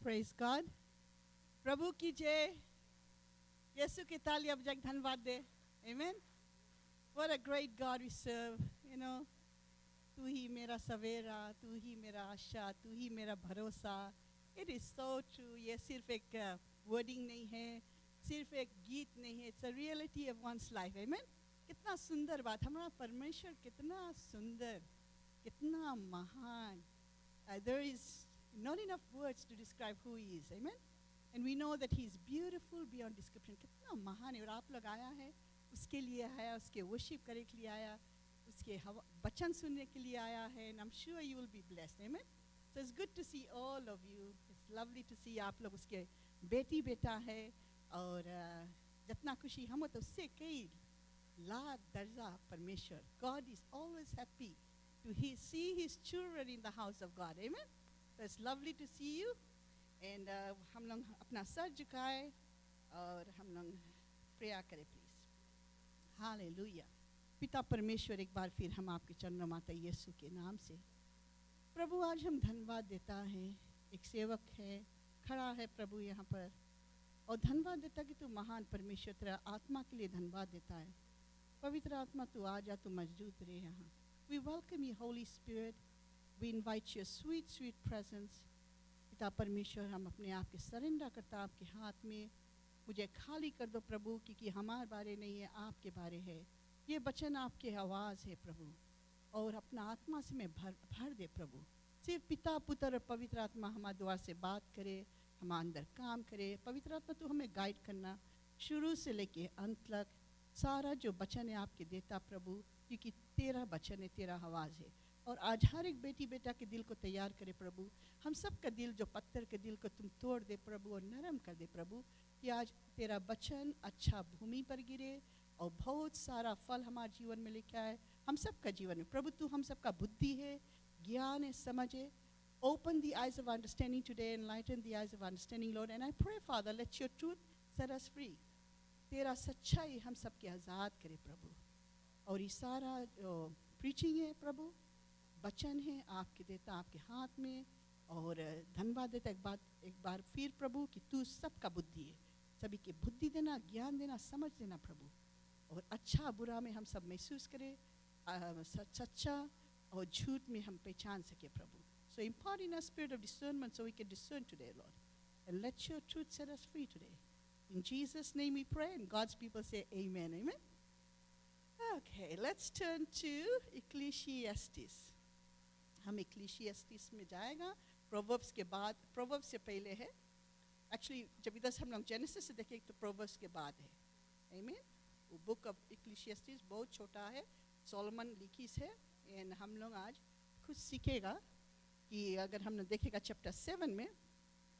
Praise God. प्रभु की जय. यीशु की ताली अब जग धन्यवाद दे. Amen. What a great God we serve. You know, तू ही मेरा सवेरा, तू ही मेरा आशा, तू ही मेरा भरोसा. It is so true. ये सिर्फ एक wording नहीं है, सिर्फ एक गीत नहीं है. It's a reality of one's life. Amen. कितना सुंदर बात. हमारा परमेश्वर कितना सुंदर, कितना महान. There is not enough words to describe who he is. Amen. And we know that he is beautiful beyond description. कितना महान है. और आप लोग आया है उसके लिए आया, उसके worship करने के लिए आया, उसके वचन सुनने के लिए आया है. And I'm sure you will be blessed. Amen. So it's good to see all of you. It's lovely to see आप लोग उसके बेटी बेटा है. और जितना खुशी हम तो उससे कई लाख दर्जा परमेश्वर. God is always happy to see his children in the house of God. Amen. So it's lovely to see you. And हम लोग अपना सर झुकाए और हम लोग प्रेयर करें प्लीज. हालेलुया. पिता परमेश्वर, एक बार फिर हम आपके चरणों माता यीशु के नाम से प्रभु आज हम धन्यवाद देता है. एक सेवक है खड़ा है प्रभु यहाँ पर और धन्यवाद देता कि तू महान परमेश्वर, तेरा आत्मा के लिए धन्यवाद देता है. पवित्र आत्मा तू आ जा, तू मौजूद रहे यहाँ. We welcome you, Holy Spirit. We invite your sweet, sweet presence. पिता परमेश्वर, हम अपने आप के सरेंडर करता आपके हाथ में. मुझे खाली कर दो प्रभु, क्योंकि हमारे बारे नहीं है, आपके बारे है. ये वचन आपके आवाज़ है प्रभु, और अपना आत्मा से मैं भर दे प्रभु. सिर्फ पिता पुत्र और पवित्र आत्मा हमारे द्वार से बात करे, हमारे अंदर काम करे. पवित्र आत्मा तू हमें गाइड करना शुरू से लेके अंत तक. सारा जो वचन है आपके देता प्रभु, क्योंकि तेरा वचन है, तेरा आवाज़ है. और आज हर एक बेटी बेटा के दिल को तैयार करे प्रभु. हम सब का दिल, जो पत्थर के दिल को तुम तोड़ दे प्रभु और नरम कर दे प्रभु, कि आज तेरा वचन अच्छा भूमि पर गिरे और बहुत सारा फल हमारे जीवन में लेके आए. हम सब का जीवन में प्रभु तू हम सब का बुद्धि है, ज्ञान है, समझ है. Open the eyes of understanding today, enlighten the eyes of understanding, Lord. And I pray, Father, let your truth set us free. तेरा सच्चाई हम सब के आज़ाद करे प्रभु. और ये सारा प्रीचिंग है प्रभु, वचन है आपके देता आपके हाथ में. और धन्यवाद देता एक बार फिर प्रभु कि तू सबका बुद्धि है. सभी के बुद्धि देना, ज्ञान देना, समझ देना प्रभु. और अच्छा बुरा में हम सब महसूस करें, सच्चा और झूठ में हम पहचान सके प्रभु. So impart in us spirit of discernment so we can discern today, Lord. And let your truth set us free today. In Jesus' name we pray, and God's people say amen. Amen. Okay, let's turn to Ecclesiastes. हम Ecclesiastes में जाएगा. Proverbs के बाद, Proverbs से पहले है. Actually, जब इधर से हम लोग Genesis से देखें तो Proverbs के बाद है. Amen. वो book of Ecclesiastes बहुत छोटा है, Solomon लिखी है. And हम लोग आज कुछ सीखेगा कि अगर हम लोग देखेगा चैप्टर 7 में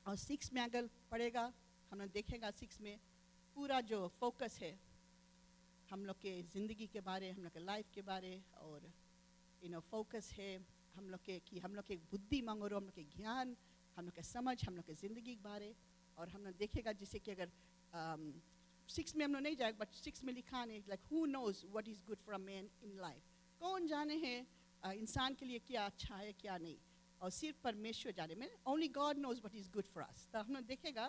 और 6 में अगर पढ़ेगा, हम लोग देखेगा 6 में पूरा जो फोकस है हम लोग के ज़िंदगी के बारे, हम लोग के लाइफ के बारे. और फोकस है हम लोग के कि हम लोग के बुद्धि मांगो, हम लोग के ज्ञान, हम लोग के समझ, हम लोग के ज़िंदगी के बारे. और हम लोग देखेगा जैसे कि अगर 6 में हम लोग नहीं जाएगा, बट 6 में लिखा है like who nose what is good for a man in life. कौन जाने हैं इंसान के लिए क्या अच्छा है क्या नहीं, और सिर्फ परमेश्वर जाने में. Only God nose what is good for us. तो हम लोग देखेगा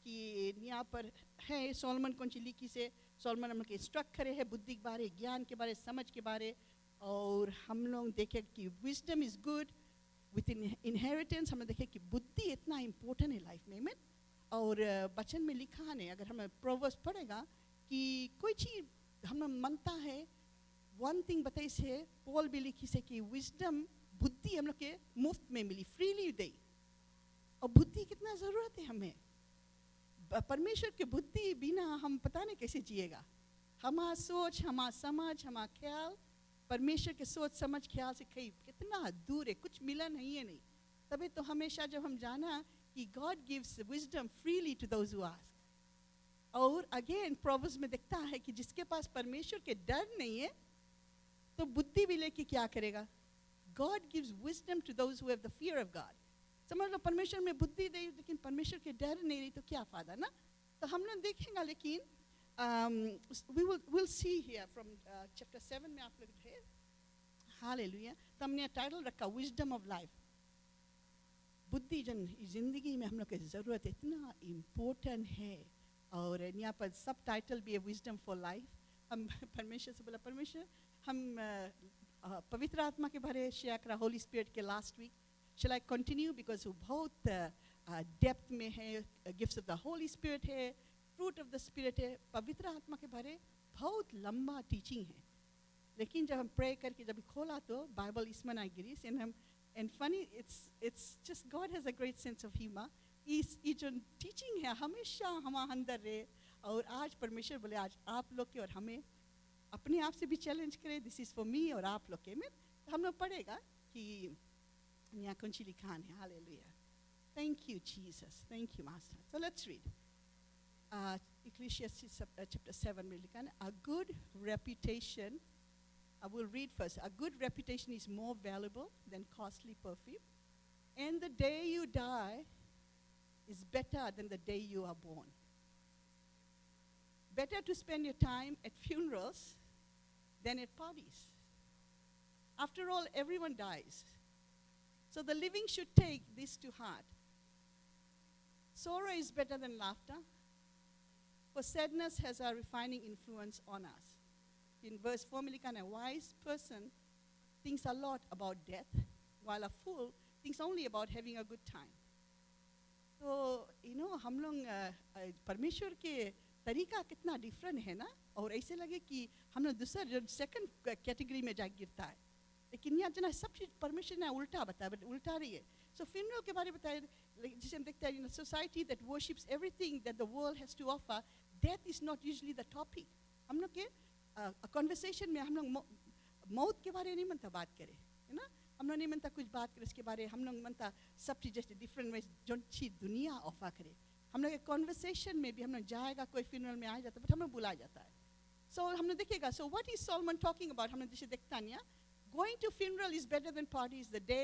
कि यहाँ पर है सोलोमन कौन सी लिखी से. सोलोमन हम लोग के इंस्ट्रक्ट करे है बुद्धि के बारे, ज्ञान के बारे, समझ के बारे. और हम लोग देखे कि wisdom is good with inheritance. हम लोग देखे कि बुद्धि इतना इम्पोर्टेंट है लाइफ में. और वचन में लिखा है, अगर हमें प्रोवर्ब्स पढ़ेगा कि कोई चीज़ हम लोग मानता है, वन थिंग बताई से पॉल भी लिखी से कि विजडम, बुद्धि हम लोग के मुफ्त में मिली, फ्रीली दी. और बुद्धि कितना ज़रूरत है हमें. परमेश्वर के बुद्धि बिना हम पता नहीं कैसे जिएगा. हमारा सोच, हमारा समझ, हमारा ख्याल परमेश्वर के सोच समझ ख्याल से कहीं कितना दूर है, कुछ मिला नहीं है. नहीं तभी तो हमेशा जब हम जाना कि God gives wisdom freely to those who ask. और अगेन प्रोवर्ब्स में दिखता है कि जिसके पास परमेश्वर के डर नहीं है तो बुद्धि भी लेके क्या करेगा. God gives wisdom to those who have the fear of God. समझ लो परमेश्वर में बुद्धि दे, लेकिन परमेश्वर के डर नहीं रही तो क्या फ़ायदा ना. तो हम लोग देखेंगे, लेकिन we'll see here from chapter 7 में आप लोग है. Hallelujah. तो हमने टाइटल रखा wisdom of life. बुद्धि जन ज़िंदगी में हम लोग की ज़रूरत इतना इम्पोर्टेंट है। और यहाँ पर सब टाइटल भी है विजडम फॉर लाइफ। हम परमेश्वर से बोला, परमेश्वर हम पवित्र आत्मा के बारे शेयर करा होली स्पिरिट के last week. Shall I continue because वो बहुत डेप्थ में है। Gifts of the Holy Spirit है, फ्रूट ऑफ द स्पिरिट है। पवित्र आत्मा के बारे बहुत लंबा टीचिंग है, लेकिन जब हम प्रे करके जब खोला तो बाइबल इसमें आई गिरी and funny it's just God has a great sense of humour. ये जो टीचिंग है हमेशा हमारे अंदर रहे। और आज परमेश्वर बोले आज आप लोग के और हमें अपने आप से भी चैलेंज करें, दिस इज़ फॉर मी और आप लोग के में। तो हम लोग पढ़ेगा कि यहाँ कौन सी लिखान है। Hallelujah, thank you Jesus, thank you master. So let's read Ecclesiastes chapter 7 में लिखा है, a good reputation, I will read first. A good reputation is more valuable than costly perfume, and the day you die is better than the day you are born. Better to spend your time at funerals than at parties. After all, everyone dies. So the living should take this to heart. Sorrow is better than laughter, for sadness has a refining influence on us. In verse 4 में लिखा है, a wise person thinks a lot about death, while a fool thinks only about having a good time. तो हम लोग परमेश्वर के तरीका कितना डिफरेंट है ना। और ऐसे लगे कि हम लोग दूसरा जो सेकंड कैटेगरी में जा गिरता है, लेकिन यहाँ जना सब चीज़ परमेश्वर ने उल्टा बताया, बट उल्टा रही है। सो फ्यूनरल के बारे में बताया, जिसे हम देखते हैं, society that worships everything that the world has to offer, death is not usually the topic. हम लोग के कॉन्वर्सेशन में हम लोग मौत के बारे में नहीं मनता बात करें, है ना। हम लोग नहीं मनता कुछ बात करें इसके बारे, हम लोग मनता सब चीज़ जैसे डिफरेंट में जो चीज़ दुनिया ऑफर करे। हम लोग के कॉन्वर्सेशन में भी हम लोग जाएगा, कोई फ्यूनरल में आ जाता है, बट हम लोग बुला जाता है। सो हम लोग देखिएगा, so what is Solomon talking about, हम लोग जैसे देखता नहीं, going to funeral is better than parties, the day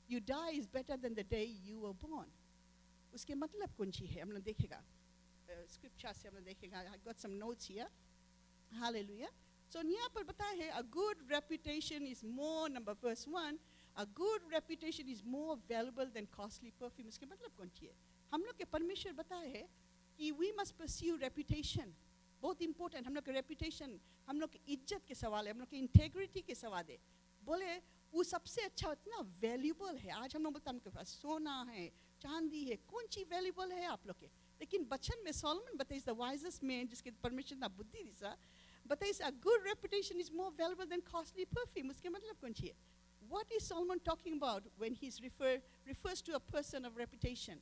you die is better than the day you were born. उसके मतलब कौन सी है हम लोग देखेगा, स्क्रिप्चर से हम लोग देखेगा। I got some notes here, hallelujah. So यहाँ पर बताया है, a good reputation is more, number verse 1, a good reputation is more valuable than costly perfume. इसके मतलब कौन सी है? हम लोग के परमेश्वर बताया है कि वी मस्ट परस्यू रेपुटेशन, बहुत इंपॉर्टेंट। हम लोग का रेपुटेशन, हम लोग की इज्जत के सवाल है, हम लोग की इंटेग्रिटी के सवाल है। बोले वो सबसे अच्छा इतना वैल्यूबल है। आज हम लोग बोलते हैं हमके पास सोना है, चांदी है, कौन सी वैल्यूबल है आप लोग के? लेकिन बचन में सोलोमन बताइए, द वाइजेस्ट मैन, जिसके परमेश्वर ना बुद्धि दिशा बताइए, a good reputation is more valuable than costly perfume. उसके मतलब कौन सी है? What is Solomon talking about when he refers to a person of reputation?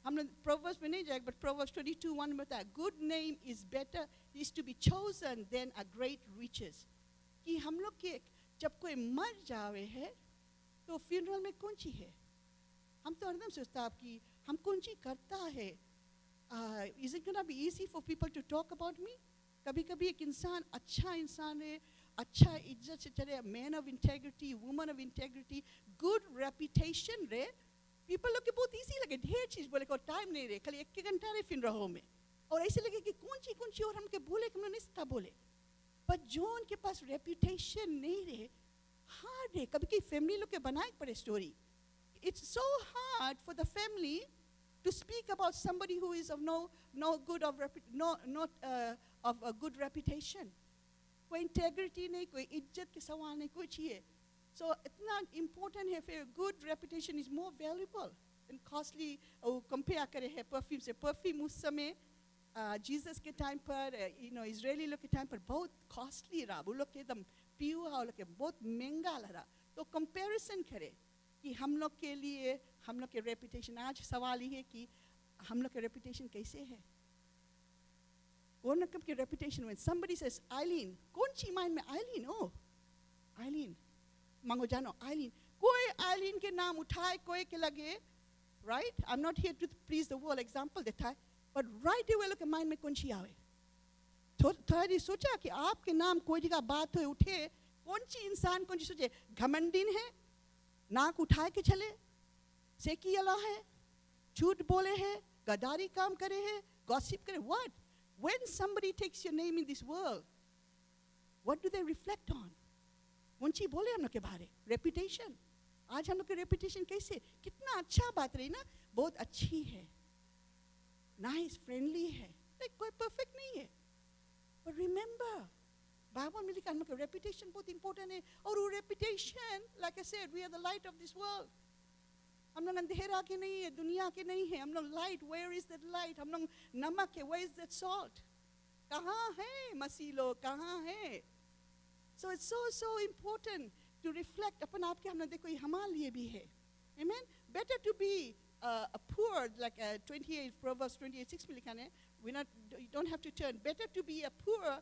हम लोग Proverbs में नहीं जाएंगे, but Proverbs 22:1 में बताया, good name is better, is to be chosen than a great riches. कि हम लोग के जब कोई मर जावे है तो फ्यूनरल में कौन सी है? हम तो हरदम सोचता है कि हम कौन सी करता है। Is it gonna be easy for people to talk about me? कभी कभी एक इंसान अच्छा इंसान है, अच्छा इज्जत से चले, man of integrity, woman of integrity, good reputation रे, पीपल लोग के बहुत इजी लगे, ढेर चीज़ बोले को टाइम नहीं रहे, खाली 1 घंटा रहे फ्यूनरल होम में, और ऐसे लगे कि कौन सी और हमके बोले कि हमने नहीं बोले। पर जो उनके पास रेपुटेशन नहीं रहे, हार्ड है। कभी कभी फैमिली लोग के बनाए पड़े story. It's so hard for the family to speak about somebody who is of no good of not of a good reputation. कोई इंटेग्रिटी नहीं, कोई इज्जत के सवाल नहीं, कुछ ही है। सो इतना इम्पोर्टेंट है, फिर good reputation is more valuable and costly. Compare करे है परफ्यूम से। परफ्यूम उस समय जीसस के टाइम पर, इजरायली लोग के टाइम पर बहुत कॉस्टली रहा, वो लोग के एकदम प्योर, वो लोग के बहुत महंगा लगा। तो कंपैरिजन करे कि हम लोग के लिए हम लोग के रेपुटेशन, आज सवाल ये है कि हम लोग के रेपुटेशन कैसे है? वो लोग के रेपुटेशन में somebody says आइलीन, कौन सी माइंड में आइलीन? ओ आइलीन मांगो जानो, आइलीन, कोई आइलीन के नाम उठाए कोई के लगे, right? I am not here to please the world, example देता है, बट राइट अवे लोग के माइंड में कौन सी आवे? थोड़ा जी सोचा कि आपके नाम कोई जगह बात हो उठे, कौन सी इंसान कौन सी सोचे? घमंडीन है, नाक उठाए के चले, सेकी अला है, झूठ बोले है, गदारी काम करे है, गॉसिप करे। What? When somebody takes your name in this world, what do they reflect on? कौन सी बोले हम लोग के बारे? Reputation. आज हम लोग की रेपुटेशन कैसे, कितना अच्छा बात रही ना, बहुत अच्छी है, नाइस फ्रेंडली है, लाइक कोई परफेक्ट नहीं है, पर रिमेंबर बाइबल में लिखा हम लोग का रेपुटेशन बहुत इंपॉर्टेंट है, और वो reputation like I said we are the light of this world, हम लोग अंधेरा के नहीं है, दुनिया के नहीं है, हम लोग light, where is that light, हम लोग नमक है, वेयर इज दैट सॉल्ट, कहाँ है मसीह लोग, कहाँ है? So it's so important to reflect अपन आपके, हम लोग देखो ये हमारे लिए भी है, amen. Better to be a poor, like 28 Proverbs 28:6 में लिखा है, you don't have to turn, better to be a poor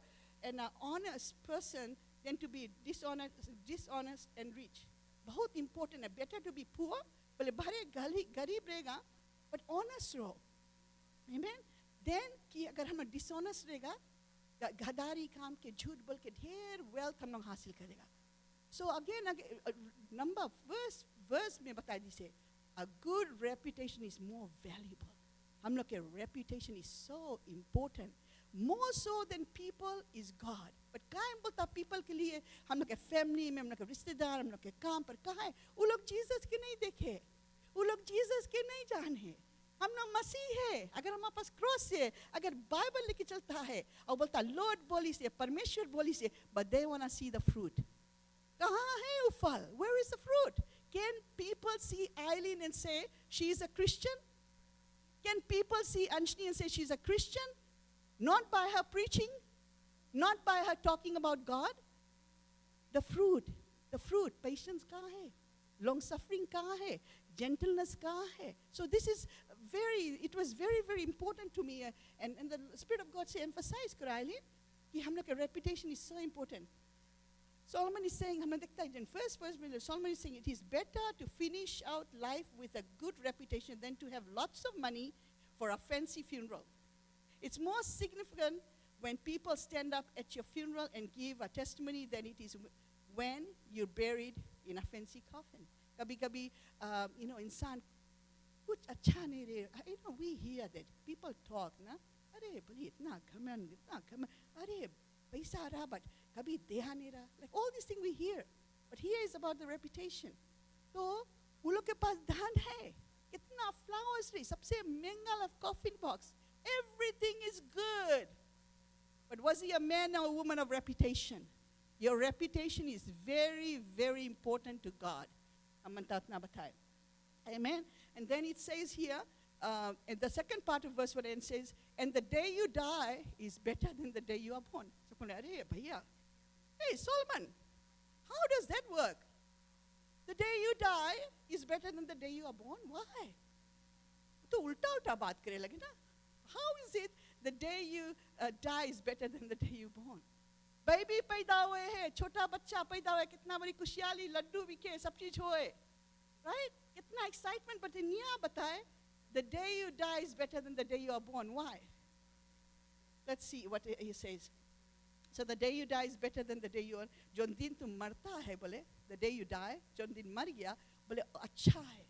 and an honest person than to be dishonest and rich. बहुत important है, better to be poor, बोले भरे गरीब रहेगा, but honest रहो, amen. Then कि अगर हम dishonest रहेगा, गदारी काम के, झूठ बोल के ढेर wealth हम लोग हासिल करेगा. So again number verse में बता दीजिए, a good reputation is more valuable. हम लोग के reputation is so important, more so than people is God. But क्या बोलता people के लिए, हम लोग के family में, हम लोग के रिश्तेदार, हम लोग के काम पर कहाँ है? वो लोग Jesus के नहीं देखे, वो लोग Jesus के नहीं जाने. हम लोग मसीह है, अगर हमारे पास क्रॉस है, अगर बाइबल लेके चलता है और बोलता लॉर्ड बोली से, परमेश्वर बोली से, but they wanna see the fruit. कहाँ है वो फल? Where is the fruit? Can people see Eileen and say she is a Christian? Can people see Anshni and say she's a Christian? Not by her preaching, not by her talking about God. The fruit, patience कहाँ है? Long suffering कहाँ है? Gentleness कहाँ है? So this is it was very, very important to me, and the Spirit of God say emphasize करो Eileen कि हम लोग का reputation is so important. Solomon is saying, हम देखते हैं in first verse में Solomon is saying it is better to finish out life with a good reputation than to have lots of money for a fancy funeral. It's more significant when people stand up at your funeral and give a testimony than it is when you're buried in a fancy coffin. कभी-कभी इंसान कुछ अच्छा नहीं रहे, we hear that people talk ना, अरे बोली इतना घमंड, अरे पैसा रहा but कभी देहा नहीं रहा, like all these things we hear, but here is about the reputation. तो वो लोग के पास धन है, कितना flowers रही, सबसे महंगा coffin box, everything is good, but was he a man or a woman of reputation? Your reputation is very, very important to God. Amen. And then it says here, in the second part of verse 1, it says, and the day you die is better than the day you are born. So, hey, Solomon, how does that work? The day you die is better than the day you are born? Why? तो उल्टा बात करे लगे ना. How is it the day you die is better than the day you born? Baby पैदा हुए है, छोटा बच्चा पैदा हुआ है, कितना बड़ी खुशहाली, लड्डू बिके, सब चीज होए, right? कितना excitement, but यहाँ बताए, the day you die is better than the day you are born. Why? Let's see what he says. So the day you die is better than the day you are. Zone दिन तुम मरता है बोले, the day you die, zone दिन मर गया बोले अच्छा है,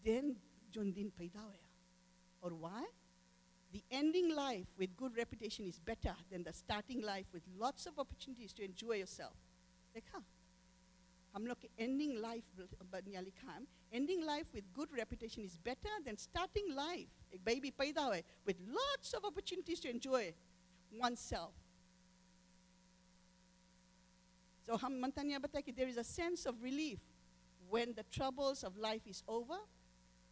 then जोन दिन पैदा हुआ. Or why? The ending life with good reputation is better than the starting life with lots of opportunities to enjoy yourself. देखा? हम लोग के ending life यहाँ लिखा है, ending life with good reputation is better than starting life. एक baby पैदा हुआ with lots of opportunities to enjoy oneself. So हम मंतनिया बताए कि there is a sense of relief when the troubles of life is over,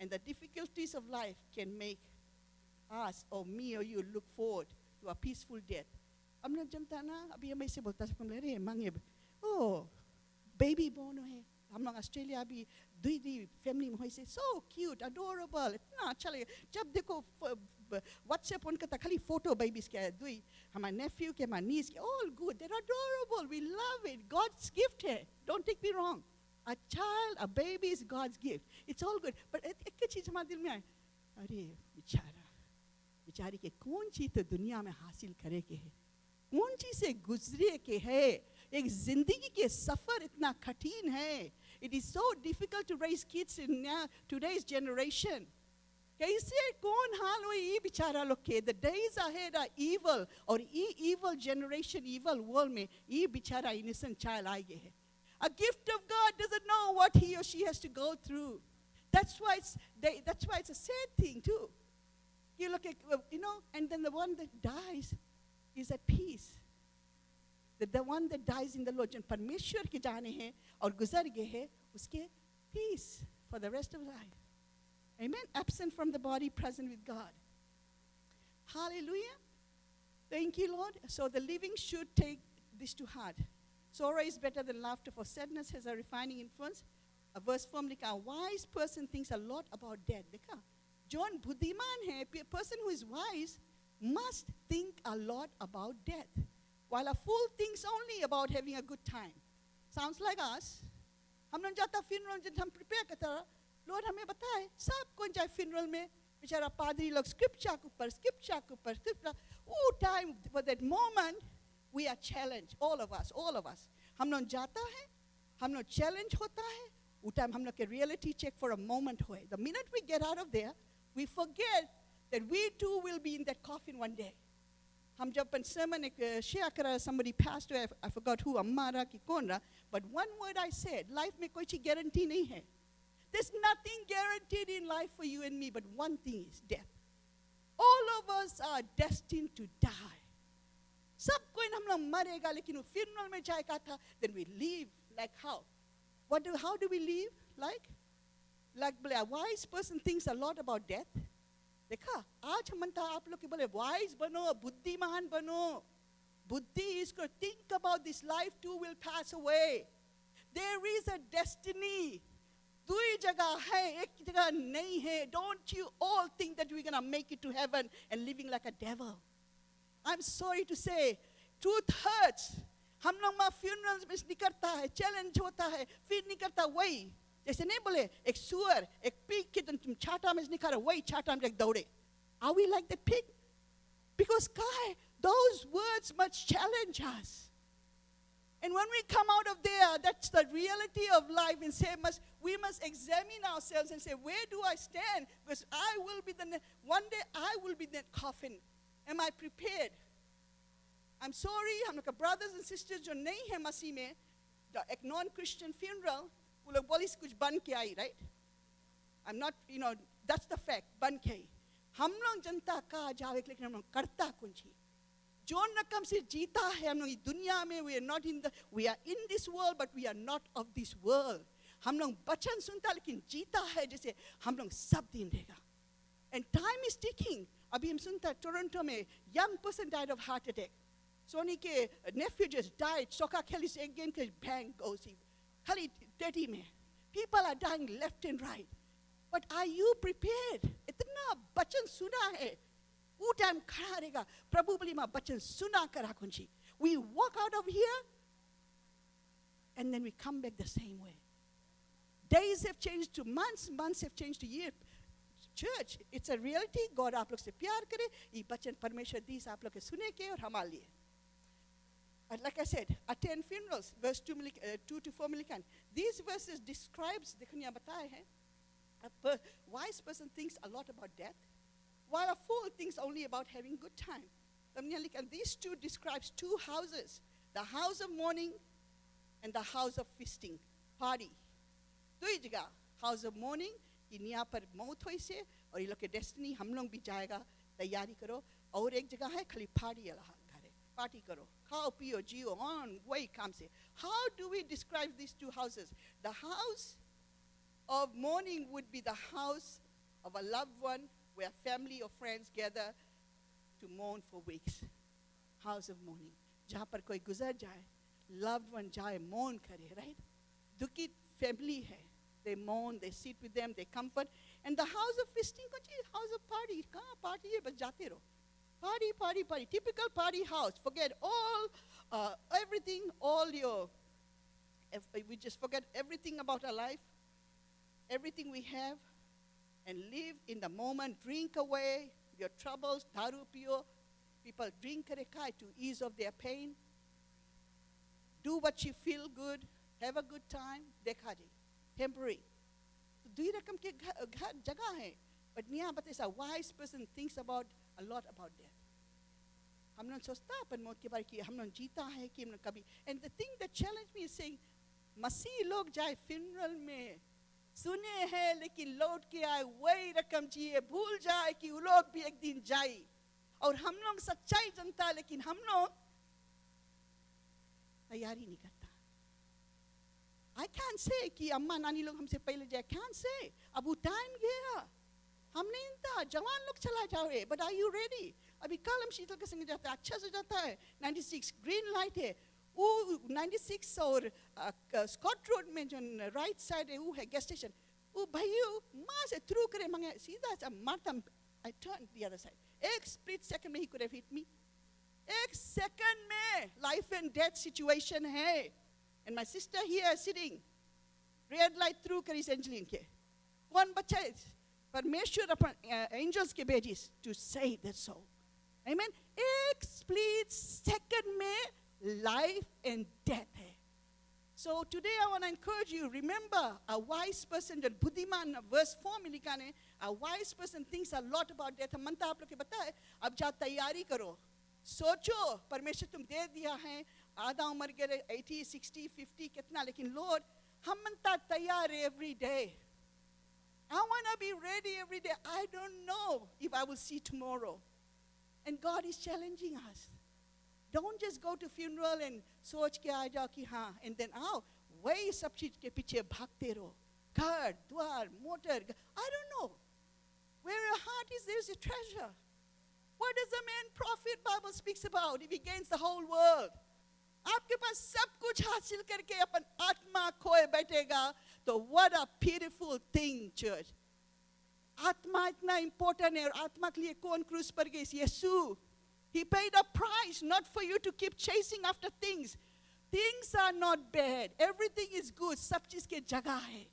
and the difficulties of life can make us or me or you look forward to a peaceful death. अब ना जनता ना अभी हम ऐसे बोलता सब ले रहे मांगे, oh baby born है, हम लोग ऑस्ट्रेलिया अभी दुई family में ऐसे so cute, adorable, इतना अच्छा लगे. जब देखो WhatsApp उनका तो खाली photo babies के दुई, हमारे nephew के, हमारे niece के, all good, they're adorable, we love it, God's gift है. Don't take me wrong, a child, a baby is God's gift. It's all good, but एक चीज हमारे दिल में आए, अरे बेचारी के कौन चीज तो दुनिया में हासिल करे के है, कौन चीज से गुजरे के है, एक जिंदगी के सफर इतना कठिन है. It is so difficult to raise kids in today's generation. कैसे कौन हाल हुई ये बेचारा लोग के, the days ahead are evil, और ये evil generation, evil world में ये बेचारा innocent child आए गए है. A gift of God doesn't know what he or she has to go through. That's why it's a sad thing too. You look at, and then the one that dies is at peace. The one that dies in the Lord, जो परमेश्वर के जाने हैं और गुजर गए हैं, उसके peace for the rest of life. Amen. Absent from the body, present with God. Hallelujah. Thank you, Lord. So the living should take this to heart. Sorrow is better than laughter, for sadness has a refining influence. A verse from लिखा, a wise person thinks a lot about death. देखा, John बुद्धिमान है, a person who is wise must think a lot about death, while a fool thinks only about having a good time. Sounds like us. हम लोग जाता funeral जब हम prepare करता, Lord हमें बताए, सब कौन जाए funeral में, बेचारा पादरी लोग scripture के ऊपर, oh time for that moment, we are challenged, all of us. हम लोग जाता है, हम लोग challenge होता है, वो time हम लोग के reality check for a moment होए. The minute we get out of there, we forget that we too will be in that coffin one day. हम जब अपन sermon एक share करा, somebody passed away, I forgot who, Ammara की कौन रहा, but one word I said, life में कोई चीज़ guarantee नहीं है. There's nothing guaranteed in life for you and me, but one thing is death. All of us are destined to die. सब कोई हम लोग मरेगा, लेकिन वो funeral में जाएगा था, then we live like how? How do we live? Like a wise person thinks a lot about death. देखा, आज हम मनता आप लोग के बोले wise बनो, बुद्धिमान बनो. बुद्धि is to think about this life too will pass away. There is a destiny. दुई जगह है, एक जगह नहीं है. Don't you all think that we're going to make it to heaven and living like a devil? I'm sorry to say, truth hurts. हम लोग माँ funerals में निकलता है, challenge होता है, फिर निकलता वही. जैसे नहीं बोले, एक सुअर, एक pig के तुम छाता में निकालो, वही छाता में दौड़े. Are we like that pig? Because God, those words must challenge us. And when we come out of there, that's the reality of life. And we must examine ourselves and say, where do I stand? Because one day I will be in that coffin. Am I prepared? I'm sorry, हम लोग के brothers and sisters जो नहीं है मसीह में, एक non-Christian funeral, वो लोग बोली कुछ बन के आई, right? I'm not, that's the fact, बन के आई. हम लोग जनता का जावे, लेकिन हम लोग करता कुछ ही. जो रकम से जीता है हम लोग इस दुनिया में, we are in this world, but we are not of this world. हम लोग बचन सुनता लेकिन जीता है जैसे हम लोग सब दिन रहेगा. And time is ticking. अभी हम सुनता टोरंटो में young person died of heart attack. Soni के nephew just died. सोका खेली से एक गेम के bang goes he. खाली 30 में. People are dying left and right. But are you prepared? इतना बचन सुना है. वो टाइम खड़ा रहेगा. प्रभु बोली माँ बचन सुना कर रखूँ जी. We walk out of here, and then we come back the same way. Days have changed to months. Months have changed to years. Church, it's a reality. God आप लोग से प्यार करे. ये बचन परमेश्वर दीस आप लोग के सुने के और हमारे लिए. Like I said, attend funerals. Verse 2 to 4 million. These verses describes, देखो यहाँ बताए हैं. A wise person thinks a lot about death, while a fool thinks only about having good time. And these two describes two houses: the house of mourning and the house of feasting, party. दो ही जगह, house of mourning, कि यहाँ पर मौत हुई से और ये लोग के destiny हम लोग भी जाएगा, तैयारी करो. और एक जगह है खाली party वाला घर है, party करो, खाओ पियो जियो, on वही काम से. How do we describe these two houses? The house of mourning would be the house of a loved one where family or friends gather to mourn for weeks. House of mourning. जहाँ पर कोई गुजर जाए, loved one जाए, mourn करे, right? दुखी family है. They mourn, they sit with them, they comfort. And the house of feasting, house of party. कहाँ party है, बस जाते रहो. Party, party, party. Typical party house. Forget all, everything, we just forget everything about our life, everything we have, and live in the moment. Drink away your troubles. Daru piyo. People drink to ease of their pain. Do what you feel good. Have a good time. देखा जी. Temporary. तो दुई रकम के जगह है. But यहाँ बताए a wise person thinks a lot about death. हम लोग सोचता अपन मौत के बारे कि हम लोग जीता है कि हम लोग कभी. And the thing that challenged me is saying, मसीह लोग जाए फ्यूनरल में, सुने हैं लेकिन लौट के आए, वही रकम जिए, भूल जाए कि वो लोग भी एक दिन जाए। और हम लोग सच्चाई जनता, लेकिन हम लोग तैयारी नहीं करता। I can't say कि अम्मा नानी लोग हमसे पहले जाए, can't say, अब वो टाइम गया, हम नहीं था, जवान लोग चला जाओगे, but are you ready? अभी कल हम शीतल के संग जाते हैं, अच्छा से जाता है, 96 ग्रीन लाइट है, वो 96 और स्कॉट रोड में जो राइट साइड है वो है गैस स्टेशन, वो भाइयों माँ से थ्रू करे मंगे सीधा सा मारता, I turned the other side, एक स्प्लिट सेकंड में he could have hit me, एक सेकंड में लाइफ एंड डेथ सिचुएशन है, and my sister here sitting, red light through करी एंजलिन के, कौन बच्चा है? परमेश्वर अपन एंजल्स के भेजिस to save that soul, amen। एक स्प्लिट सेकंड में life and death है। So today I want to encourage you, remember a wise person, जो बुद्धिमान verse 4 में लिखा है, a wise person thinks a lot about death। हम मनता आप लोग के बताए, अब जा तैयारी करो, सोचो, परमेश्वर तुम दे दिया है, आधा उम्र के 80, 60, 50 कितना, लेकिन Lord हम मनता तैयार every day। I want to be ready every day। I don't know if I will see tomorrow, and God is challenging us। Don't just go to funeral and सोच के आ जाओ कि हाँ, and then आओ वही सब चीज के पीछे भागते रहो, घर द्वार motor, I don't know, where your heart is there is a treasure। What does a man profit, Bible speaks about, if he gains the whole world? आपके पास सब कुछ हासिल करके अपन आत्मा खोए बैठेगा, तो what a beautiful thing, church। आत्मा इतना important है, और आत्मा के लिए कौन क्रूस पर गए? यीशु। He paid a price, not for you to keep chasing after things। Things are not bad, everything is good, सब चीज के जगह है,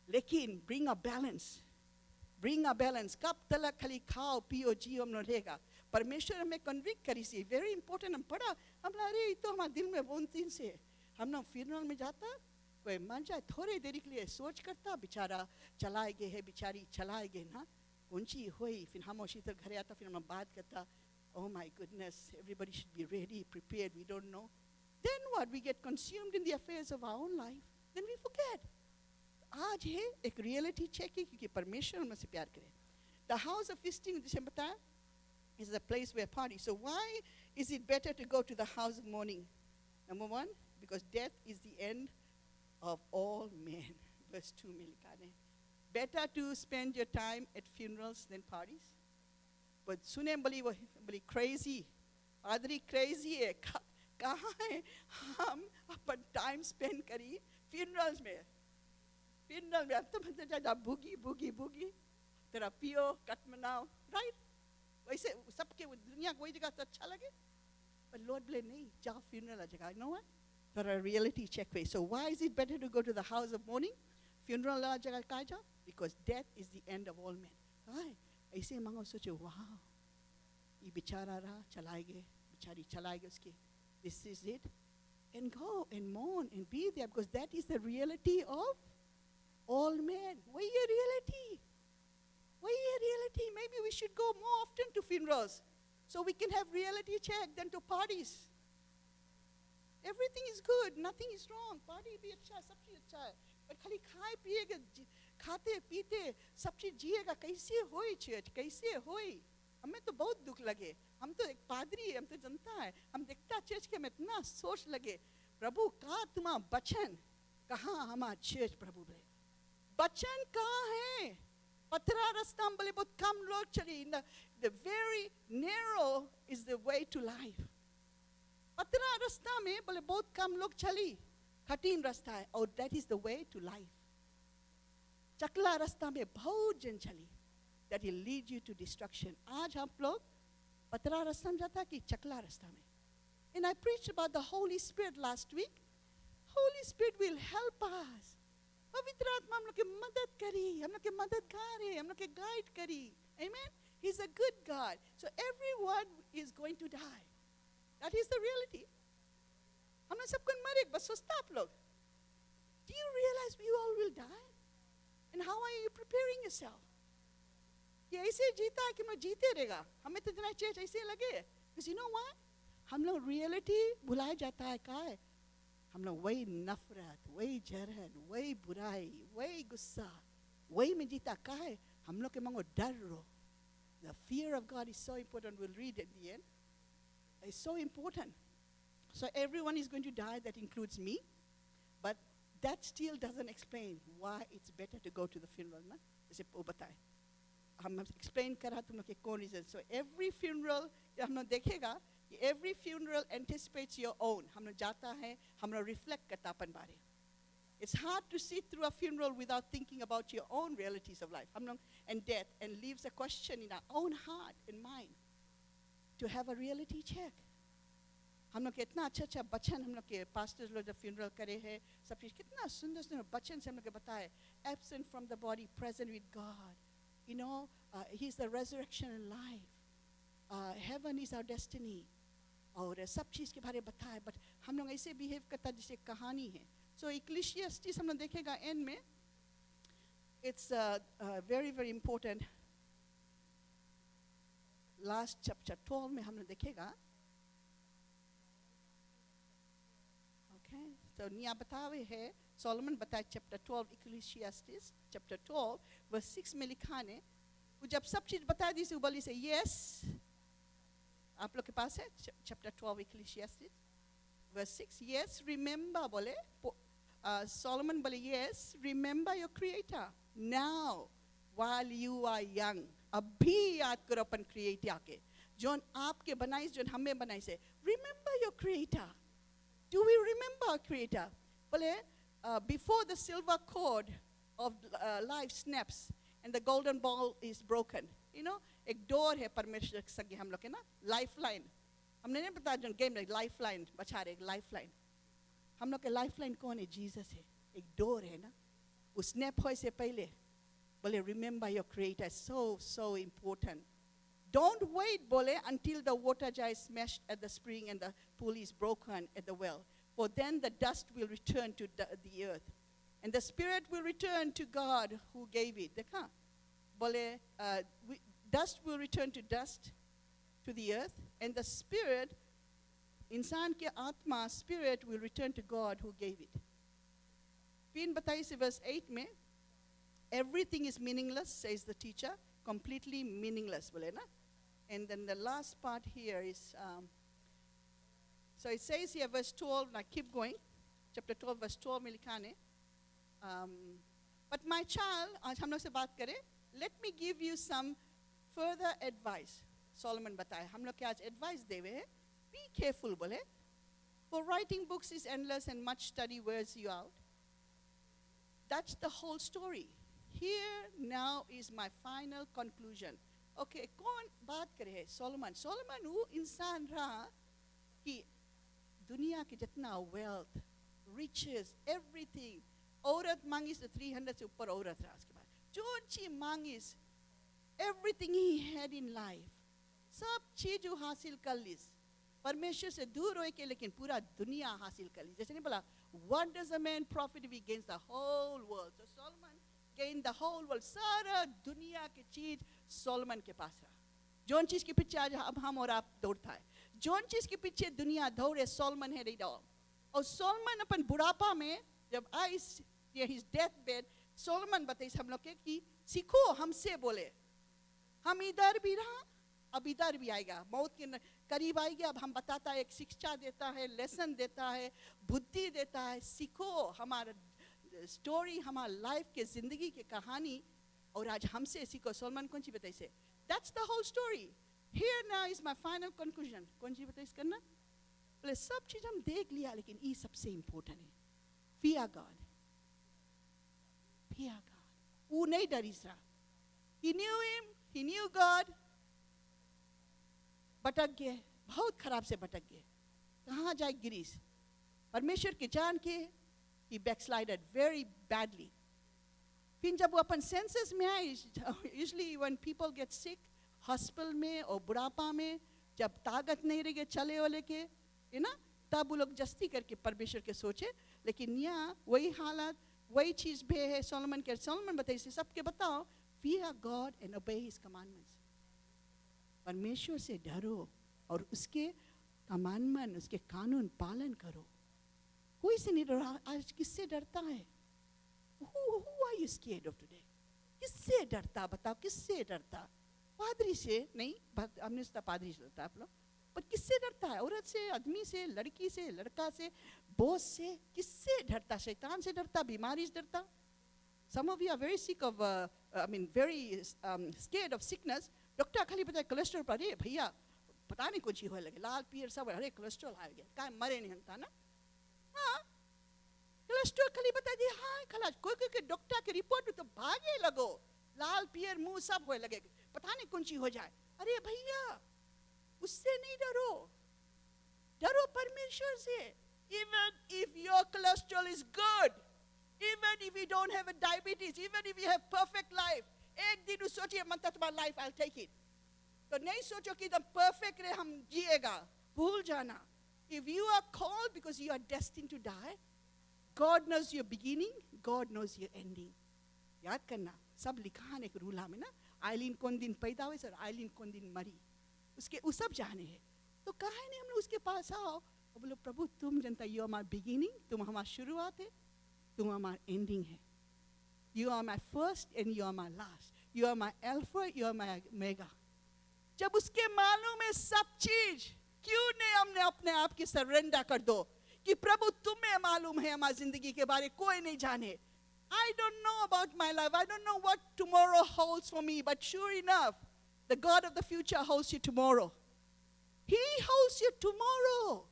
लेकिन bring a balance, bring a balance। कब तक खाली खाओ पियो जियो में रहेगा? परमेश्वर हमें कन्विक्ट करी सी, वेरी इंपॉर्टेंट। हम पढ़ा, हम अरे तो हमारे दिल में बोलती से, हम लोग फ्यूनरल में जाता, कोई मर जाए थोड़ी देरी के लिए सोच करता, बेचारा चलाए गए है, बेचारी चलाए गए ना, ऊंची हुई, फिर हम उसी तरह घर आता, फिर हम बात करता, oh my goodness, everybody should be ready, prepared, we don't know। Then what? We get consumed in the affairs of our own life, then we forget। आज है एक रियलिटी चेक है, क्योंकि परमेश्वर हमसे प्यार करे। The house of feasting, जिसे बताया, is a place where party। So why is it better to go to the house of mourning? Number one, because death is the end of all men। Verse 2 में लिखा है, better to spend your time at funerals than parties। But सुने बड़ी crazy, आदरी crazy है, कहाँ है हम अपन time spend करी funerals में? funeral में तो मतलब जा बुगी बुगी बुगी, तेरा पियो कट मनाओ, राइट? वैसे सबके दुनिया कोई जगह तो अच्छा लगे, पर लॉर्ड बोले नहीं, जाओ funeral जगह। You know what? For a reality check way। So why is it better to go to the house of mourning? funeral जगह कहाँ जाओ? Because death is the end of all men। हाय ऐसे मांगो, सोचो वाह, ये बेचारा रहा, चलाए गए, बेचारी चलाए गए उसके, this is it, and go and mourn and be there, because that is the reality of all men। वही है reality, वही है reality। Maybe we should go more often to funerals so we can have reality check than to parties। Everything is good, nothing is wrong, party भी अच्छा, सब चीज अच्छा है, पर खाली खाए पिएगा, खाते पीते सब चीज जिएगा, कैसे होई चर्च, कैसे होई? हमें तो बहुत दुख लगे, हम तो एक पादरी है, हम तो जनता है, हम देखता चर्च के में इतना सोच लगे, प्रभु कहाँ तुम्हारा बचन, कहाँ हमारा चर्च? प्रभु बोले बचन कहाँ है? पथरा रास्ता बोले बहुत कम लोग चले, the very narrow is the way to life। पथरा रास्ता में बोले बहुत कम लोग चली, कठिन रास्ता है, और that is the way to life। चकला रास्ता में बहुत जन चली, that will lead you to destruction। आज हम लोग पतरा रास्ता में जाता कि चकला रास्ता में। And I preached about the Holy Spirit last week। Holy Spirit will help us। पवित्र आत्मा हम लोग की मदद करी, हम लोग के मददगार है, हम लोग के गाइड करी। Amen। He's a good God। So everyone is going to die। That is the reality। हम लोग सबको मरेंगे, बस सोचता आप लोग। Do you realize we all will die? And how are you preparing yourself? कि ऐसे जीता है कि मैं जीते रहेगा, हमें तो इतना चेंज ऐसे लगे। Because you know what? हम लोग रियलिटी भुलाया जाता है, क्या है? हम लोग वही नफरत, वही जलन, वही बुराई, वही गुस्सा, वही में जीता का है। हम लोग के मांगो डर रो. The fear of God is so important. We'll read at the end. It's so important. So everyone is going to die. That includes me. But that still doesn't explain why it's better to go to the funeral. ना जैसे वो बताए. हम explain करा तुम लोग के कौन reason. So every funeral हम लोग देखेगा. Every funeral anticipates your own. हम लोग जाता है, हम लोग reflect करता अपन बारे. It's hard to sit through a funeral without thinking about your own realities of life. हम लोग and death, and leaves a question in our own heart and mind to have a reality check. हम लोग कितना अच्छा बचन हम लोग के pastors लोग जब funeral करे हैं, सब चीज कितना सुंदर बचन से हम लोग के बताए. Absent from the body, present with God. You know, He's the resurrection and life. Heaven is our destiny. और सब चीज़ के बारे में बताए. But हम लोग ऐसे behave करता जैसे कहानी है. So Ecclesiastes हम लोग देखेगा end में. It's very very important. Last chapter 12 में हम लोग देखेगा. Okay. So निया बतावे है. Solomon बताए chapter 12 Ecclesiastes chapter 12 verse 6 में लिखा है. वो जब सब चीज़ बता दी से बोली से yes. आप लोग के पास है chapter 12 Ecclesiastes verse 6. Yes, remember बोले Solomon बोले yes, remember your creator now while you are young. अभी याद करो अपन creator के जोन आपके बनाई जोन हमें बनाई से. Remember your creator. Do we remember our creator? बोले before the silver cord of life snaps and the golden ball is broken. You know, एक डोर है परमेश्वर के संगे हम लोग के ना लाइफलाइन. हमने नहीं बताया जो गेम में लाइफलाइन बचा रहे लाइफलाइन. हम लोग के लाइफलाइन कौन है? जीसस है. एक डोर है ना. उस स्नैप होए से पहले बोले remember your creator. So important. Don't wait बोले until the water jar is smashed at the spring and the pool is broken at the well. For then the dust will return to the earth and the spirit will return to God who gave it. देखा बोले dust will return to dust, to the earth, and the spirit, इंसान के आत्मा, spirit will return to God who gave it. फिर बताइए से verse 8 में, everything is meaningless, says the teacher, completely meaningless बोले ना. And then the last part here is, so it says here verse 12, now keep going, chapter 12 verse 12 में लिखा है, but my child, आज हम लोग से बात करें, let me give you some further advice. Solomon बताए हम लोग के आज advice देवे हैं. Be careful बोले. For writing books is endless and much study wears you out. That's the whole story. Here now is my final conclusion. Okay, कौन बात करे है? Solomon. Solomon वो इंसान रहा कि दुनिया के जितना wealth, riches, everything. औरत मांगी से 300 से ऊपर औरत रहा उसके बाद. जो चीज मांगी, everything he had in life, सब चीज वो हासिल कर ली. परमेश्वर से दूर होए के लेकिन पूरा दुनिया हासिल कर ली. जैसे नहीं बोला, what does a man profit if he gains the whole world? So Solomon gained the whole world. सारा दुनिया की चीज सोलोमन के पास रहा. जोन चीज के पीछे आज अब हम और आप दौड़ता है, जोन चीज के पीछे दुनिया दौड़े, सोलोमन है नहीं दौड़. और सोलोमन अपन बुढ़ापा में जब आई his deathbed, सोलोमन बताइए हम लोग के कि सीखो हमसे बोले. हम इधर भी रहा, अब इधर भी आएगा. मौत के करीब आएगी. अब हम बताता है, एक शिक्षा देता है, लेसन देता है, बुद्धि देता है. सीखो हमारा स्टोरी, हमारा लाइफ के जिंदगी की कहानी, और आज हमसे सीखो. सोलोमन कौन सी बताइए से? That's the whole story. Here now is my final conclusion. कौन सी बताइए करना? बोले सब चीज हम देख लिया, लेकिन ये सबसे इम्पोर्टेंट है. Fear God. Fear God. वो नहीं डरी रहा. He knew him. He knew God. भटक गए, बहुत खराब से भटक गए. कहाँ जाए गिरीश? परमेश्वर के जान के he backslided very badly. फिर जब वो अपन सेंसस में आए, usually when people get sick, hospital में और बुढ़ापा में, जब ताकत नहीं रही चले वाले के, है ना, तब वो लोग जस्ती करके परमेश्वर के सोचे. लेकिन यहाँ वही हालत, वही चीज भी है. सोलोमन के, सोलोमन बताइए सबके बताओ, fear God and obey His commandments. परमेश्वर से डरो और उसके कमांडमेंट, उसके कानून पालन करो. कोई से नहीं डर रहा। आज किससे डरता है? Who are you scared of today? किससे डरता? बताओ किससे डरता? पादरी से नहीं, हमने उसका पादरी से डरता आप लोग, पर किससे डरता है? औरत से, आदमी से, लड़की से, लड़का से, बॉस से? किससे डरता? शैतान से डरता? बीमारी से डरता? Some of you are very sick of, very scared of sickness. Doctor खाली बताए कोलेस्ट्रॉल पर, अरे भैया पता नहीं कुछ ही हो लगे, लाल पीर सब, अरे कोलेस्ट्रॉल आ गया, क्या मरे नहीं हंता ना? हाँ, कोलेस्ट्रॉल खाली बता दिए, हाँ खलास। कोई कोई के डॉक्टर के रिपोर्ट तो भागे लगो, लाल पीर मुंह सब होए लगे, पता नहीं कौन सी हो जाए। अरे भैया उससे नहीं डरो, डरो परमेश्वर से। Even if your cholesterol is good, even if you don't have a diabetes, even if you have perfect life, एक दिन सोचिए मनता तुम्हारा life I'll take it, तो नहीं सोचो कि एकदम perfect रहे हम जिएगा, भूल जाना। If you are called because you are destined to die, God knows your beginning, God knows your ending. याद करना, सब लिखा है एक रूला में ना, आइलिन कौन दिन पैदा हुई सर, आइलिन कौन दिन मरी, उसके वो सब जाने हैं। तो कहा नहीं हम लोग उसके पास आओ और बोलो प्रभु तुम जनता, यू आर माई बिगिनिंग, तुम हमारा शुरुआत है, तुम हमारा एंडिंग है। You are my first and you are my last, you are my alpha, you are my omega. जब उसके मालूम है सब चीज, क्यों नहीं हमने अपने आप की सरेंडर कर दो कि प्रभु तुम्हें मालूम है हमारी जिंदगी के बारे, कोई नहीं जाने। I don't know about my life, I don't know what tomorrow holds for me, but sure enough the God of the future holds you tomorrow. He holds you tomorrow,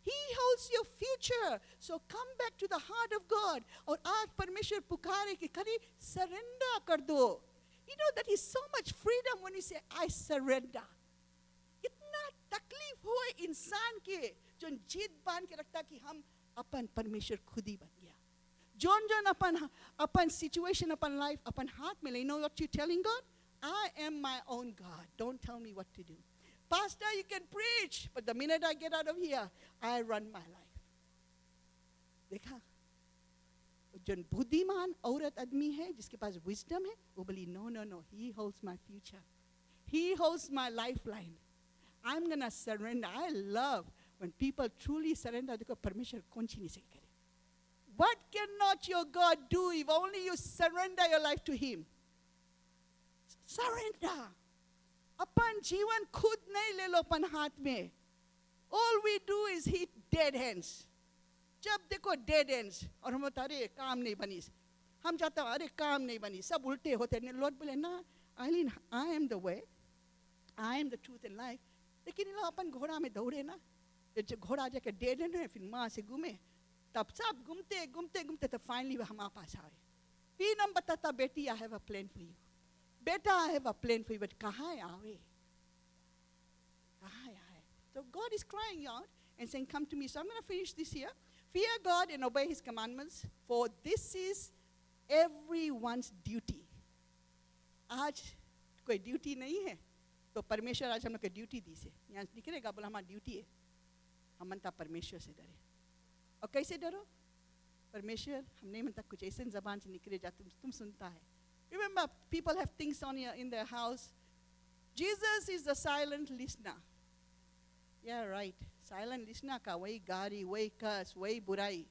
He holds your future. So come back to the heart of God. और आज परमेश्वर पुकारे कि खरी surrender कर दो। You know that is so much freedom when you say I surrender. इतना तकलीफ हो इंसान के जो जिद बांध के रखता कि हम अपन परमेश्वर खुद ही बन गया। जोन अपन situation, अपन life, अपन हाथ में ले। You know what you're telling God? I am my own God. Don't tell me what to do. Pastor, you can preach, but the minute I get out of here, I run my life. देखा? जो बुद्धिमान औरत आदमी है, जिसके पास wisdom है, वो बोली no, He holds my future. He holds my lifeline. I'm gonna surrender. I love when people truly surrender. देखो परमेश्वर कौन सी नहीं सही करे। What cannot your God do if only you surrender your life to Him? Surrender. अपन जीवन खुद नहीं ले लो अपन हाथ में। All we do is hit dead ends. जब देखो dead ends और हम बता रहे काम नहीं बनी, हम जाता अरे काम नहीं बनी, सब उल्टे होते हैं। लॉर्ड बोले ना आइलिन, I am the way, I am the truth and life. लेकिन ये लोग अपन घोड़ा में दौड़े ना, जब घोड़ा जाके dead end है फिर माँ से घूमे, तब सब घूमते तब फाइनली हमारे पास आए। फिर हम बताता बेटी I have a plan for you. बेटा I have a plan for you, but कहाँ आवे? कहाँ आए? So God is crying out and saying, come to me. So I'm going to finish this here. Fear God and obey His commandments, for this is everyone's duty. आज कोई duty नहीं है, तो परमेश्वर आज हम लोग को ड्यूटी दी से यहाँ निकलेगा, बोला हमारी ड्यूटी है, हम मनता परमेश्वर से डरे। और कैसे डरो? परमेश्वर हम नहीं मनता कुछ ऐसे जबान से निकले जा, तुम सुनता है। Remember, people have things on in their house. Jesus is the silent listener. Yeah, right. Silent listener का वही गारी, वही कर्स, वही बुराई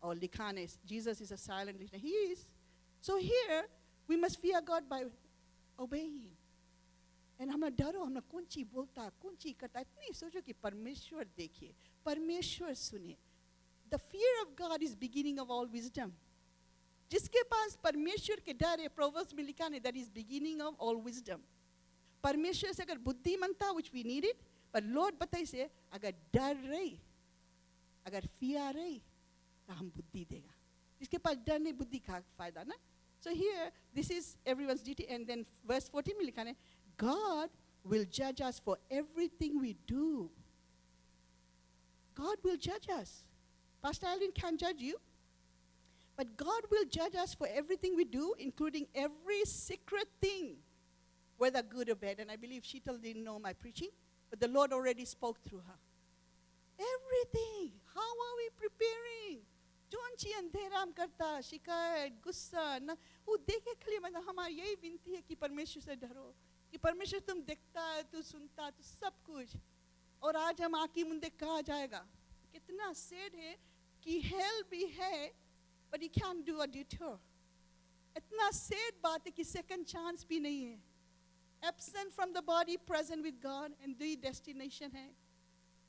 और लिखाने। Jesus is a silent listener. He is. So here we must fear God by obeying Him. And हम लोग डरो, हम लोग कौन चीज बोलता, कौन चीज करता, इतनी सोचो कि परमेश्वर देखिए, परमेश्वर सुने। The fear of God is beginning of all wisdom. जिसके पास परमेश्वर के डर है, प्रोवर्ब्स में लिखा है, that is beginning of all wisdom. परमेश्वर से अगर बुद्धि मांगता, which we need it, but Lord बताइए से अगर डर रही, अगर fear रही, तो हम बुद्धि देगा। जिसके पास डर नहीं, बुद्धि का फायदा ना? So here, this is everyone's duty, and then verse 14 में लिखा है, God will judge us for everything we do. God will judge us. Pastor Alvin can't judge you. But God will judge us for everything we do, including every secret thing, whether good or bad. And I believe Sheetal didn't know my preaching, but the Lord already spoke through her. Everything. How are we preparing? Zone ची अंधेरा करता, शिकायत, गुस्सा, ना वो देखे खाली मतलब हमारी यही विनती है कि परमेश्वर से डरो, कि परमेश्वर तुम देखता है, तू सुनता, तू सब कुछ। और आज हम आँखी मुंदे कहा जाएगा, कितना सेड है कि hell भी है, but he can't do a detour. इतना sad बात है कि second chance भी नहीं है. Absent from the body, present with God, and the destination है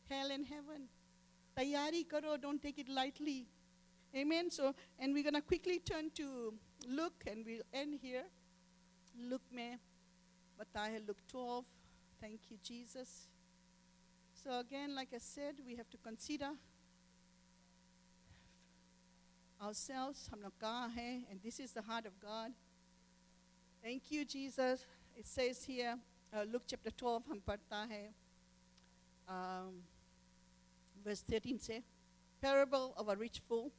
hell and heaven. तैयारी करो, don't take it lightly. Amen. So, and we're going to quickly turn to Luke, and we'll end here. Luke में बताया है Luke 12. Thank you, Jesus. So again, like I said, we have to consider ourselves. हम लोग कहाँ हैं? And this is the heart of God. Thank you, Jesus. It says here, Luke chapter 12, हम पढ़ता है, verse 13 से, parable of a rich fool.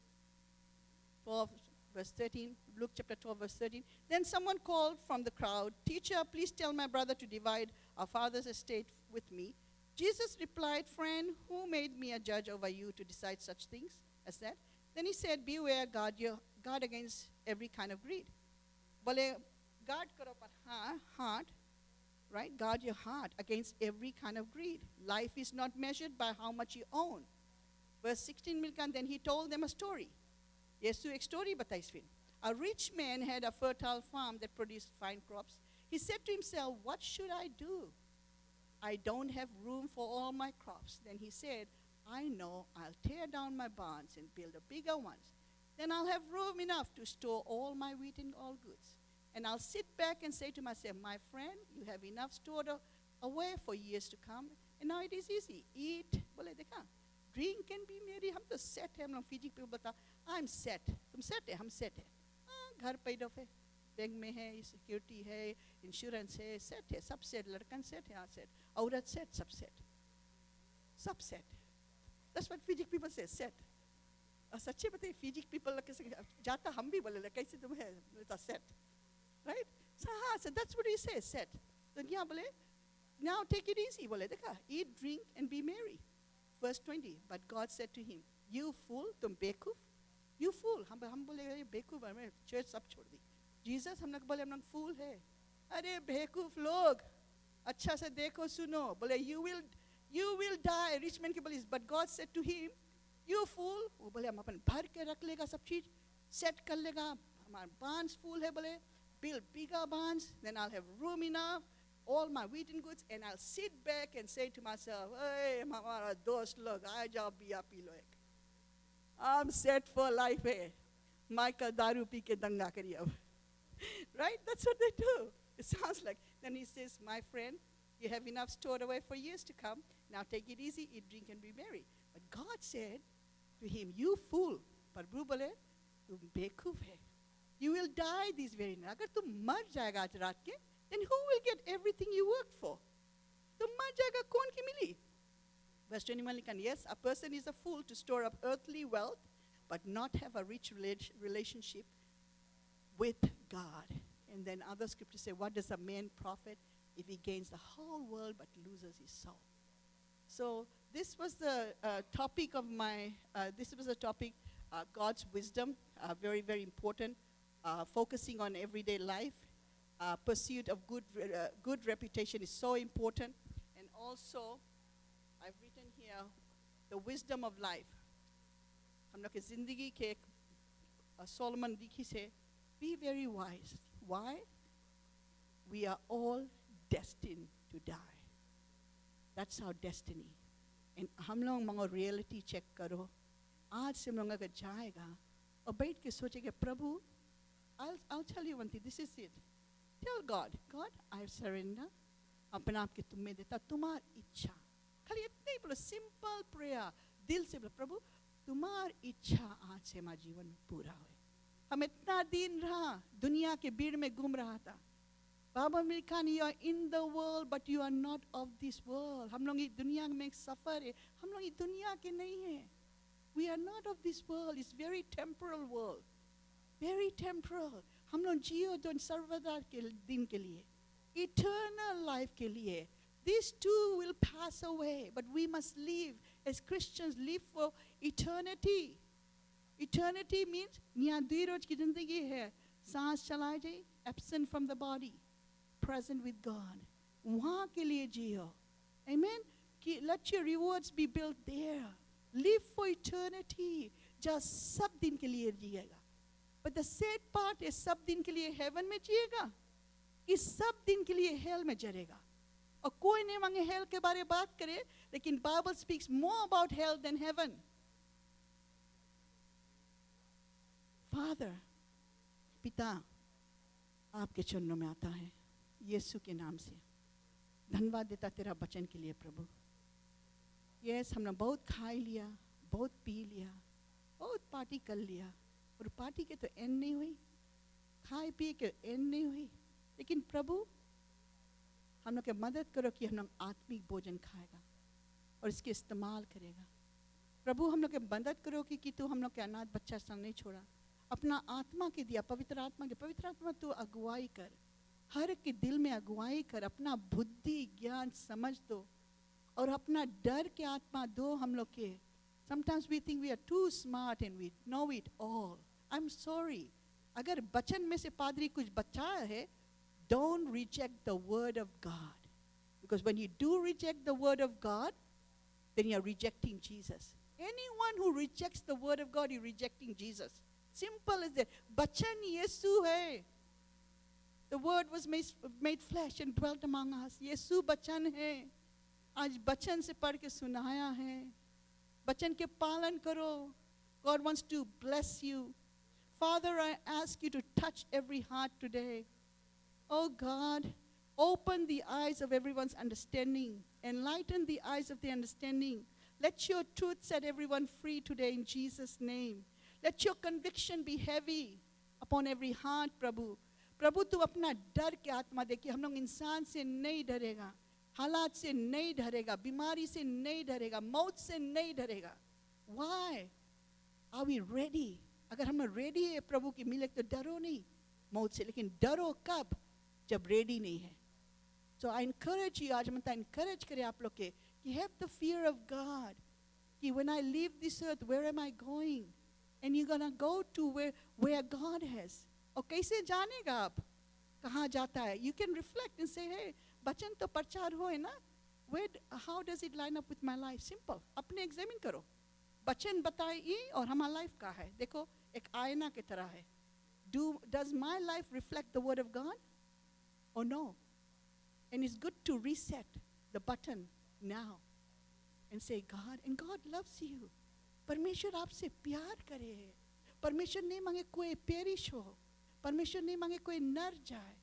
12, verse 13, Luke chapter 12, verse 13. Then someone called from the crowd, "Teacher, please tell my brother to divide our father's estate with me." Jesus replied, "Friend, who made me a judge over you to decide such things as that?" Then he said, "Beware, guard against every kind of greed." बोले, guard करो पर heart, right? Guard your heart against every kind of greed. Life is not measured by how much you own. Verse 16 मिलकर, then he told them a story. यीशु एक story बताई इस फिर. A rich man had a fertile farm that produced fine crops. He said to himself, "What should I do? I don't have room for all my crops." Then he said, "I know, I'll tear down my barns and build a bigger ones. Then I'll have room enough to store all my wheat and all goods. And I'll sit back and say to myself, my friend, you have enough stored away for years to come. And now it is easy. Eat, बोले देखा, drink and be merry. हम तो set है, हम लोग Fiji पे बता, I'm set. तुम set है, हम set है. घर paid off है, बैंक में है, security है, insurance है, set है, सब set, लड़कन set है, हाँ set, औरत set, सब set. That's what Fiji people say, set. सच्चे बताइए, Fiji people कैसे जाता हम भी बोले कैसे तुम है, बोलता set, right? So that's what he says, set. तो यहाँ बोले, now take it easy, बोले देखा, eat, drink and be merry. Verse 20. But God said to him, "You fool, तुम बेवकूफ, you fool." हम बोले बेवकूफ, हमें church सब छोड़ दी. Jesus हम लोग बोले हम लोग fool है. अरे बेवकूफ लोग, अच्छा से देखो सुनो, बोले you will die. Rich man के बोले, but God said to him, "You fool." वो बोले हम अपन भर के रख लेगा सब चीज, set कर लेगा, हमारे barns full है बोले, build bigger barns, then I'll have room enough, all my wheat and goods, and I'll sit back and say to myself, "Hey, हमारा दोस्त लोग, आ जाओ बिया पी लो एक. I'm set for life है. Michael दारू पी के दंगा करिए अब." Right? That's what they do. It sounds like. Then he says, "My friend, you have enough stored away for years to come. Now take it easy, eat, drink, and be merry." But God said to him, "You fool." प्रभु बोले, तुम बेवकूफ है. You will die this very night. अगर तुम मर जाएगा आज रात के, then who will get everything you worked for? तुम मर जाएगा, कौन की मिली? Verse 21 लिखा, yes, a person is a fool to store up earthly wealth, but not have a rich relationship with God. And then other scriptures say, what does a man profit if he gains the whole world but loses his soul? So this was the topic of God's wisdom, very, very important, focusing on everyday life. Pursuit of good reputation is so important. And also, I've written here, the wisdom of life. हम लोग की जिंदगी के Solomon दिखी से, be very wise. Why? We are all destined to die. That's our destiny. And हम लोग मंगो reality check करो. आज से हम लोग अगर जाएगा और बैठ के सोचेंगे, प्रभु, I'll tell you one thing. This is it. Tell God, God, I surrender. अपना आप के तुम में देता, तुम्हारी इच्छा. खाली इतने ही बोलो, simple prayer. दिल से बोलो, प्रभु, तुम्हारी इच्छा आज से हमारे जीवन में पूरा हो. हम इतना दिन रहा, दुनिया के भीड़ में घूम रहा था. बाबा मेरे Khan, you are in the world, but you are not of this world. हम लोग इस दुनिया में एक सफर है. हम लोग इस दुनिया के नहीं हैं. We are not of this world. It's very temporal world. Very temporal. हम लोग जियो तो सर्वदा के दिन के लिए, eternal life के लिए. These two will pass away, but we must live as Christians. Live for eternity. Eternity means यहाँ 2 रोज की जिंदगी है. सांस चलाए जाए, absent from the body, present with God. वहाँ के लिए जियो. Amen. Let your rewards be built there. Live for eternity. बच्चा सब दिन के लिए जिएगा, बट द सैड पार्ट है सब दिन के लिए हेवन में जिएगा कि सब दिन के लिए हेल में जरेगा. और कोई नहीं मांगे हेल के बारे में बात करे, लेकिन Bible speaks more about hello then haven. Father, पिता, आपके चरणों में आता है यीशु के नाम से. धन्यवाद देता तेरा वचन के लिए प्रभु. यस, हमने बहुत खा लिया, बहुत पी लिया, बहुत पार्टी कर लिया, और पार्टी के तो एंड नहीं हुई, खाए पिए के एंड नहीं हुई. लेकिन प्रभु हम लोग के मदद करो कि हम लोग आत्मिक भोजन खाएगा और इसके इस्तेमाल करेगा. प्रभु हम लोग के मदद करो कि तू हम लोग के अनाथ बच्चा संग नहीं छोड़ा, अपना आत्मा के दिया, पवित्र आत्मा के. पवित्र आत्मा तू अगुवाई कर, हर के दिल में अगुवाई कर, अपना बुद्धि ज्ञान समझ दो और अपना डर के आत्मा दो हम लोग के. Sometimes we think we are too smart and we know it all. I'm sorry. अगर बचन में से पादरी कुछ बचाया है, don't reject the word of God. Because when you do reject the word of God, then you are rejecting Jesus. Anyone who rejects the word of God, you're rejecting Jesus. Simple as that. बचन यीशु है. The word was made flesh and dwelt among us. यीशु बचन है. आज बचन से पढ़ के सुनाया है. बचन के पालन करो. God wants to bless you. Father, I ask you to touch every heart today. Oh God, open the eyes of everyone's understanding. Enlighten the eyes of the understanding. Let your truth set everyone free today in Jesus' name. Let your conviction be heavy upon every heart, Prabhu. प्रभु तू अपना डर के आत्मा दे कि हम लोग इंसान से नहीं डरेगा, हालात से नहीं डरेगा, बीमारी से नहीं डरेगा, मौत से नहीं डरेगा. Why? Are we ready? अगर हम रेडी है प्रभु की मिले तो डरो नहीं मौत से, लेकिन डरो कब? जब रेडी नहीं है. So I encourage you, आज मैं encourage करे आप लोग के कि have the fear of God. कि when I leave this earth, where am I going? And you're gonna go to where God has. और कैसे जानेगा आप कहाँ जाता है? You can reflect and say, hey, बचन तो प्रचार हो है ना? How does it line up with my life? Simple. अपने एग्जामिन करो. बचन बताइए और हमारा लाइफ का है. देखो एक आईना की तरह है. Does my life reflect the word of God or no? And it's good to reset the button now and say, God, and God loves you. परमेश्वर आपसे प्यार करे. परमेश्वर नहीं मांगे कोई पेरिश हो. परमेश्वर नहीं मांगे कोई नर जाए.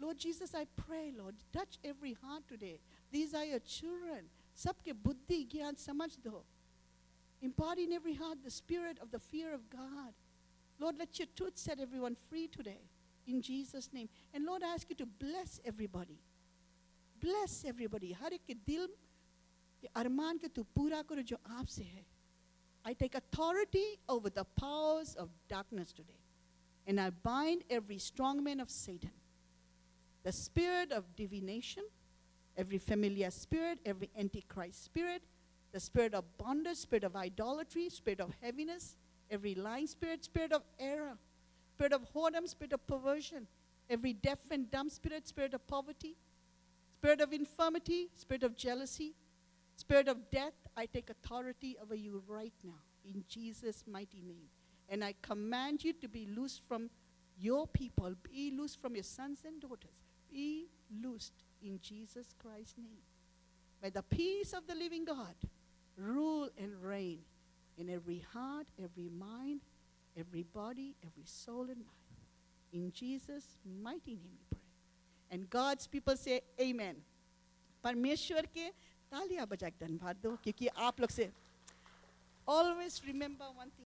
Lord Jesus, I pray, Lord, touch every heart today. These are your children. सबके बुद्धि ज्ञान समझ दो. Impart in every heart the spirit of the fear of God. Lord, let your truth set everyone free today. In Jesus' name. And Lord, I ask you to bless everybody. Bless everybody. हर एक के दिल के अरमान के तू पूरा करो जो आपसे है. I take authority over the powers of darkness today. And I bind every strong man of Satan. The spirit of divination, every familiar spirit, every antichrist spirit, the spirit of bondage, spirit of idolatry, spirit of heaviness, every lying spirit, spirit of error, spirit of whoredom, spirit of perversion, every deaf and dumb spirit, spirit of poverty, spirit of infirmity, spirit of jealousy, spirit of death, I take authority over you right now in Jesus' mighty name. And I command you to be loosed from your people, be loosed from your sons and daughters, be loosed in Jesus Christ's name. May the peace of the living God rule and reign in every heart, every mind, every body, every soul and mind. In Jesus' mighty name we pray. And God's people say amen. परमेश्वर के तालियां बजा के धन्यवाद दो क्योंकि आप लोग से always remember one thing.